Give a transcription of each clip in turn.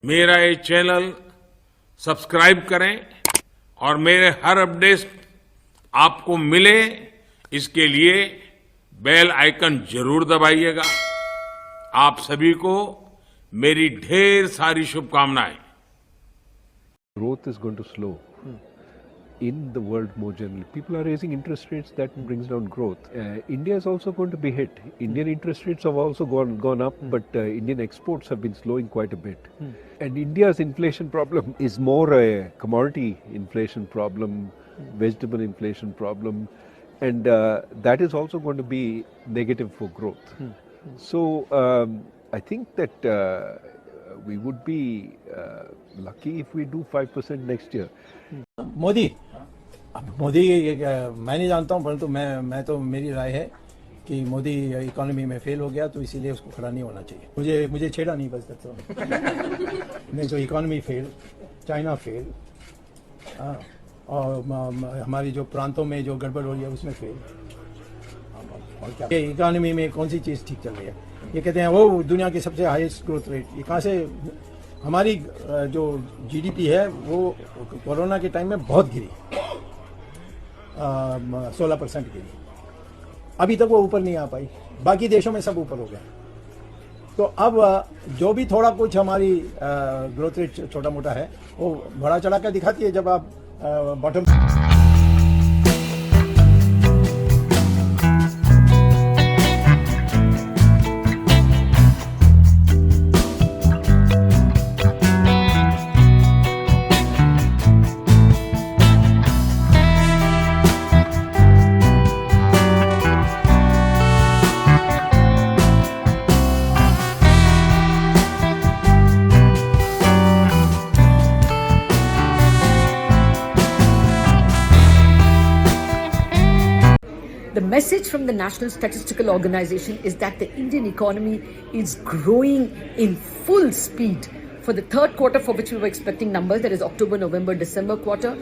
मेरा ये channel subscribe करें और मेरे हर अपडेट आपको मिले इसके लिए बेल आइकन जरूर दबाइएगा। आप सभी को मेरी ढेर सारी शुभकामनाएं। Growth is going to slow in the world more generally. People are raising interest rates, that brings down growth. India is also going to be hit. Indian interest rates have also gone up, but Indian exports have been slowing quite a bit. And India's inflation problem is more a commodity inflation problem, vegetable inflation problem, and that is also going to be negative for growth. So I think that we would be lucky if we do 5% next year. Modi मैं नहीं जानता हूँ, परंतु मैं तो मेरी राय है कि मोदी इकोनॉमी में फेल हो गया, तो इसीलिए उसको खड़ा नहीं होना चाहिए। मुझे छेड़ा नहीं बस तो नहीं, जो इकोनॉमी फेल, चाइना फेल, और हमारी जो प्रांतों में जो गड़बड़ हो रही है उसमें फेल। और क्या ये इकोनॉमी में कौन सी चीज़ ठीक चल रही है? ये कहते हैं वो दुनिया की सबसे हाईएस्ट ग्रोथ रेट, ये कहाँ से? हमारी जो जीडीपी है वो कोरोना के टाइम में बहुत गिरी, 16% गिरी, अभी तक वो ऊपर नहीं आ पाई। बाकी देशों में सब ऊपर हो गया। तो अब जो भी थोड़ा कुछ हमारी ग्रोथ रेट छोटा मोटा है वो बड़ा चढ़ा कर दिखाती है जब आप bottom. The message from the National Statistical Organization is that the Indian economy is growing in full speed. For the third quarter, for which we were expecting numbers, that is October, November, December quarter,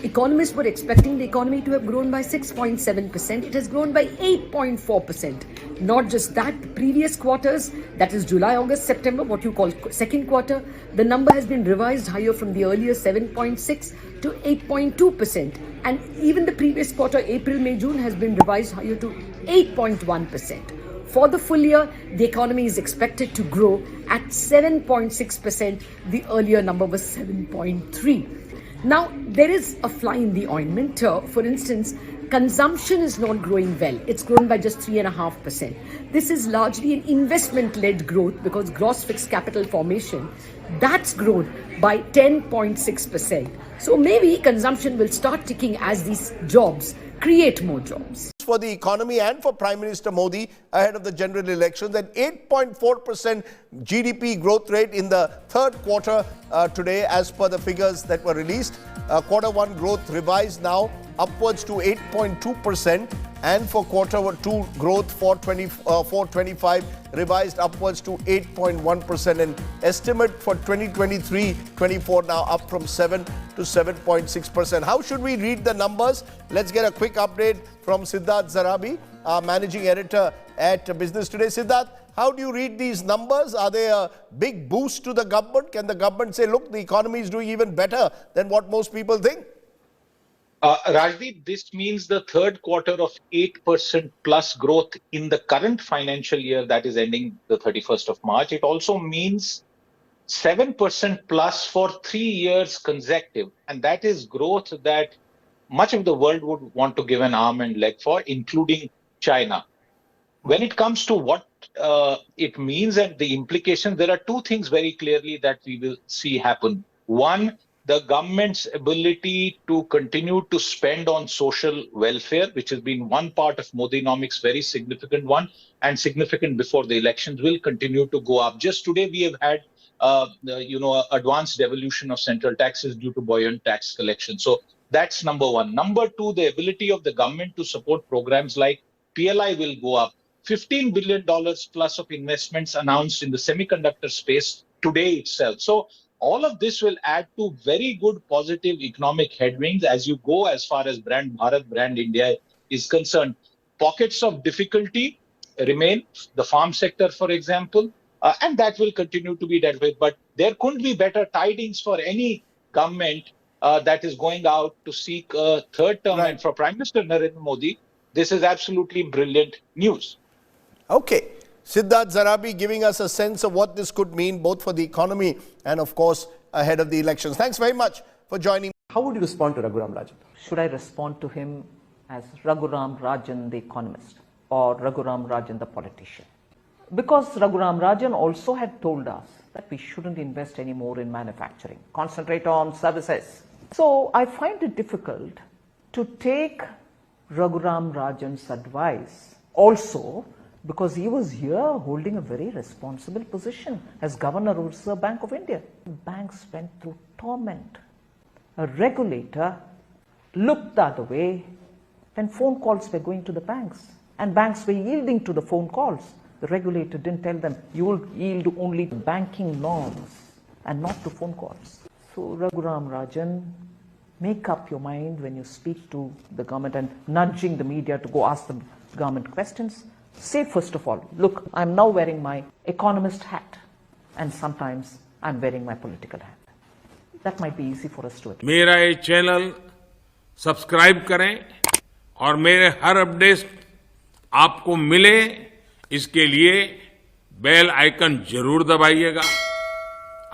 economists were expecting the economy to have grown by 6.7%. It has grown by 8.4%. Not just that, the previous quarters, that is July, August, September, what you call second quarter, the number has been revised higher from the earlier 7.6 to 8.2%. And even the previous quarter, April, May, June, has been revised higher to 8.1%. For the full year, the economy is expected to grow at 7.6%. The earlier number was 7.3%. Now, there is a fly in the ointment. For instance, consumption is not growing well. It's grown by just 3.5%. This is largely an investment-led growth because gross fixed capital formation, that's grown by 10.6%. So maybe consumption will start ticking as these jobs create more jobs. For the economy and for Prime Minister Modi ahead of the general elections, an 8.4% GDP growth rate in the third quarter today as per the figures that were released. Quarter one growth revised now upwards to 8.2%, and for quarter two growth for 425 revised upwards to 8.1%, and estimate for 2023-24 now up from 7 to 7.6%. How should we read the numbers? Let's get a quick update from Siddharth Zarabi, our managing editor at Business Today. Siddharth, how do you read these numbers? Are they a big boost to the government? Can the government say, look, the economy is doing even better than what most people think? Rajdeep, this means the third quarter of 8% plus growth in the current financial year that is ending the 31st of March. It also means 7% plus for 3 years consecutive. And that is growth that much of the world would want to give an arm and leg for, including China. When it comes to what it means and the implications, there are two things very clearly that we will see happen. One, the government's ability to continue to spend on social welfare, which has been one part of Modinomics, very significant one, and significant before the elections, will continue to go up. Just today, we have had, advanced devolution of central taxes due to buoyant tax collection. So that's number one. Number two, the ability of the government to support programs like PLI will go up. $15 billion plus of investments announced in the semiconductor space today itself. So all of this will add to very good positive economic headwinds as you go as far as brand Bharat, brand India is concerned. Pockets of difficulty remain. The farm sector, for example, and that will continue to be dealt with. But there couldn't be better tidings for any government that is going out to seek a third term. Right. And for Prime Minister Narendra Modi, this is absolutely brilliant news. Okay. Siddharth Zarabi giving us a sense of what this could mean both for the economy and, of course, ahead of the elections. Thanks very much for joining. How would you respond to Raghuram Rajan? Should I respond to him as Raghuram Rajan, the economist, or Raghuram Rajan, the politician? Because Raghuram Rajan also had told us that we shouldn't invest any more in manufacturing, concentrate on services. So I find it difficult to take Raghuram Rajan's advice also because he was here holding a very responsible position as Governor of Reserve Bank of India. Banks went through torment. A regulator looked the other way when phone calls were going to the banks and banks were yielding to the phone calls. The regulator didn't tell them, you will yield only to banking norms and not to phone calls. So Raghuram Rajan, make up your mind when you speak to the government and nudging the media to go ask the government questions. Say first of all, look, I'm now wearing my economist hat and sometimes I'm wearing my political hat. That might be easy for us to achieve. मेरा ये channel subscribe करें और मेरे हर update आपको मिले इसके लिए bell icon जरूर दबाइएगा।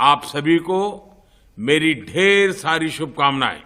आप सभी को मेरी ढेर सारी शुभकामनाएं।